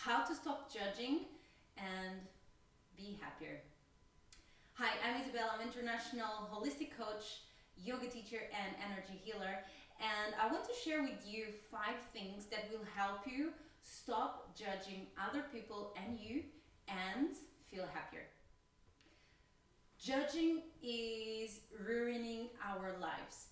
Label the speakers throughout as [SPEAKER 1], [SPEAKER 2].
[SPEAKER 1] how to stop judging and be happier. Hi, I'm Isabel. I'm an international holistic coach, yoga teacher, and energy healer. And I want to share with you 5 things that will help you stop judging other people and you and feel happier. Judging is ruining our lives.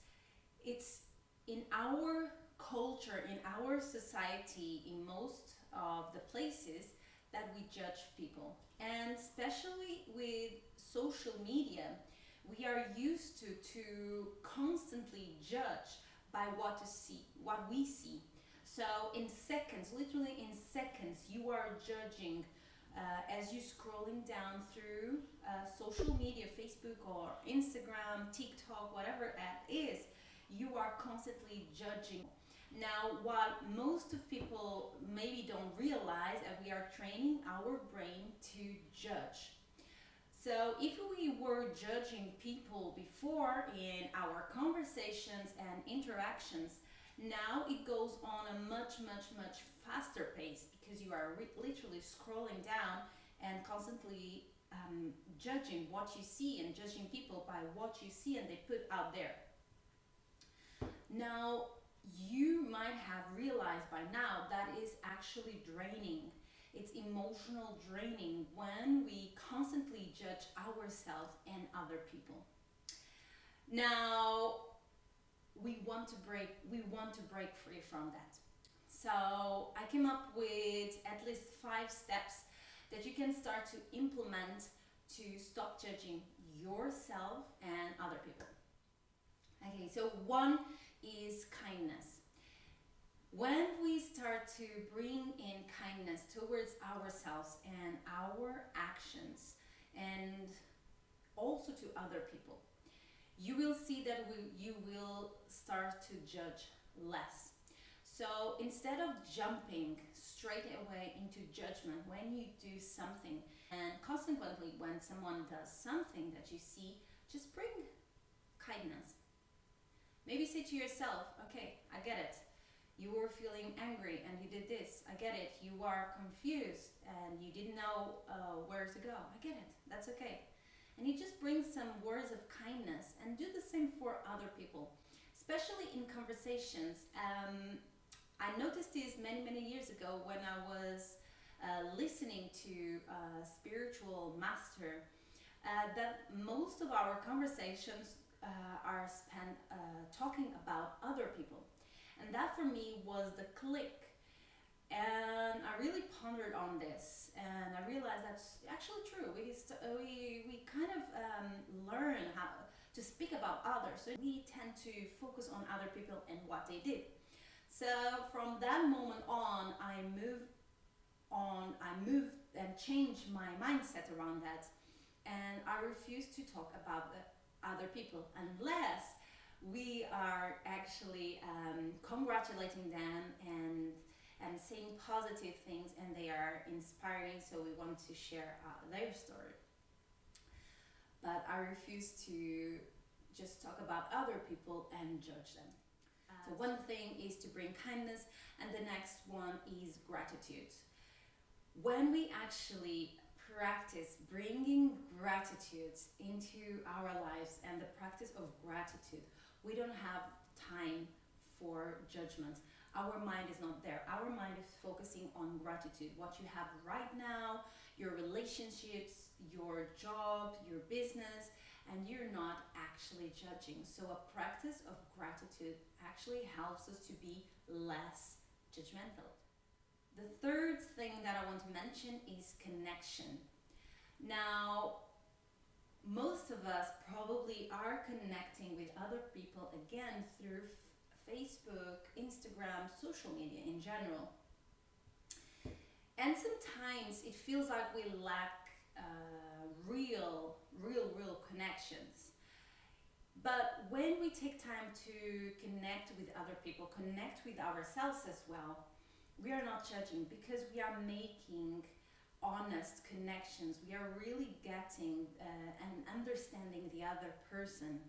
[SPEAKER 1] It's in our culture, in our society, in most of the places that we judge people. And especially with social media, we are used to constantly judge by what we see. So in seconds, literally in seconds, you are judging as you scrolling down through social media, Facebook or Instagram, TikTok, whatever it is, you are constantly judging. Now, what most of people maybe don't realize that we are training our brain to judge. So if we were judging people before in our conversations and interactions, now it goes on a much faster pace because you are literally scrolling down and constantly judging what you see and judging people by what you see and they put out there. Now, you might have realized by now that is actually draining. It's emotional draining when we constantly judge ourselves and other people. Now, we want to break free from that. So I came up with at least 5 steps that you can start to implement to stop judging yourself and other people. Okay, so one is kindness. When we start to bring in kindness towards ourselves and our actions and also to other people, you will see that you will start to judge less. So instead of jumping straight away into judgment when you do something, and consequently when someone does something that you see, just bring kindness. Maybe say to yourself, okay, I get it. You were feeling angry and you did this. I get it. You are confused and you didn't know where to go. I get it. That's okay. And you just bring some words of kindness and do the same for other people, especially in conversations. I noticed this many years ago when I was listening to a spiritual master that most of our conversations are spent talking about other people. And that for me was the click. And I really pondered on this and I realized that's actually true. We kind of learn how to speak about others. So we tend to focus on other people and what they did. So from that moment on, I moved and changed my mindset around that. And I refused to talk about the other people unless we are actually congratulating them and saying positive things and they are inspiring, so we want to share their story. But I refuse to just talk about other people and judge them. So one thing is to bring kindness and the next one is gratitude. When we actually practice bringing gratitude into our lives and the practice of gratitude, we don't have time for judgment. Our mind is not there. Our mind is focusing on gratitude, what you have right now, your relationships, your job, your business, and you're not actually judging. So a practice of gratitude actually helps us to be less judgmental. The third thing that I want to mention is connection. Now, most of us probably are connecting with other people again through Facebook, Instagram, social media in general. And sometimes it feels like we lack real connections. But when we take time to connect with other people, connect with ourselves as well, we are not judging because we are making honest connections. We are really getting and understanding the other person.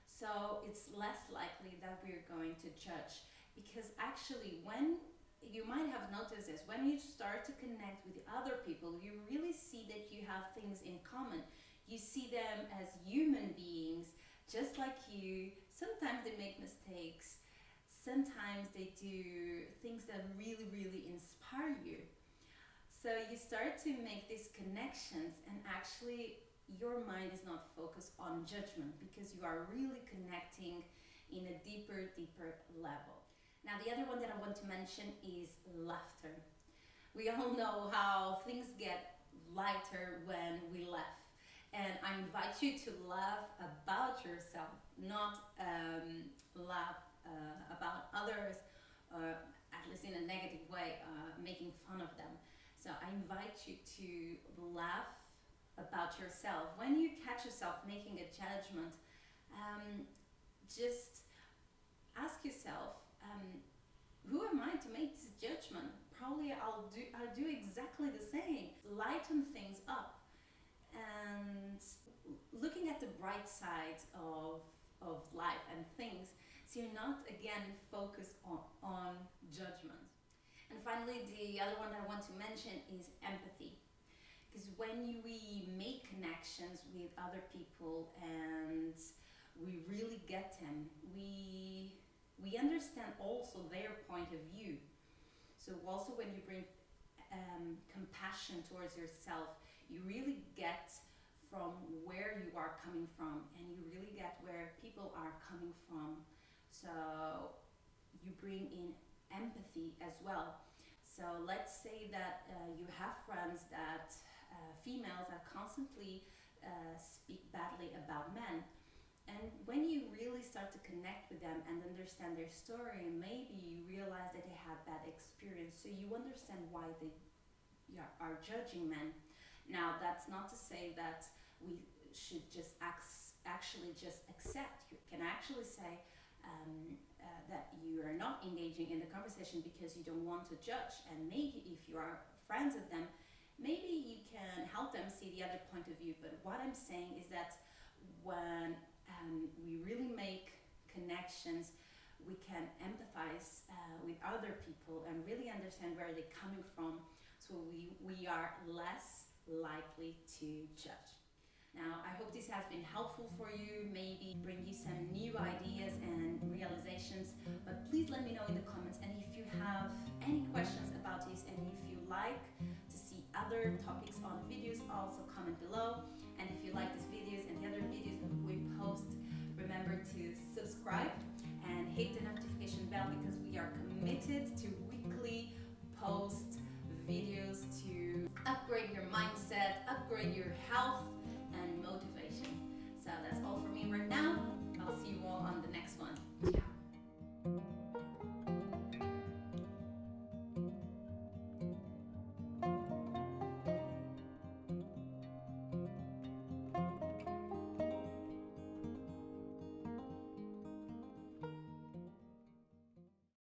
[SPEAKER 1] So it's less likely that we're going to judge because actually when you might have noticed this, when you start to connect with other people, you really see that you have things in common. You see them as human beings, just like you. Sometimes they make mistakes. Sometimes they do things that really, really inspire you. So you start to make these connections, and actually, your mind is not focused on judgment because you are really connecting in a deeper, deeper level. Now, the other one that I want to mention is laughter. We all know how things get lighter when we laugh. And I invite you to laugh about yourself, not laugh about others, at least in a negative way, making fun of them. So I invite you to laugh about yourself. When you catch yourself making a judgment, just ask yourself, who am I to make this judgment? Probably I'll do exactly the same. Lighten things up and looking at the bright side of life and things, so you're not again focused on judgment. And finally, the other one that I want to mention is empathy. Because when we make connections with other people and we really get them, we understand also their point of view. So also when you bring compassion towards yourself, you really get from where you are coming from, and you really get where people are coming from. So you bring in empathy as well. So let's say that you have friends that females that constantly speak badly about men. And when you really start to connect with them and understand their story, maybe you realize that they had bad experience, so you understand why they are judging men. Now, that's not to say that we should just actually just accept. You can actually say that you are not engaging in the conversation because you don't want to judge, and maybe if you are friends with them, maybe you can help them see the other point of view. But what I'm saying is that when we really make connections, we can empathize with other people and really understand where they're coming from, so we are less likely to judge. Now, I hope this has been helpful for you, maybe bring you some new ideas and realizations, but please let me know in the comments. And if you have any questions about this, and if you like to see other topics on videos, also comment below. And if you like these videos and the other videos that we post, remember to subscribe and hit the notification bell, because we are committed to weekly post videos to upgrade your mindset, upgrade your health and motivation. So that's all for me right now. I'll see you all on the next one.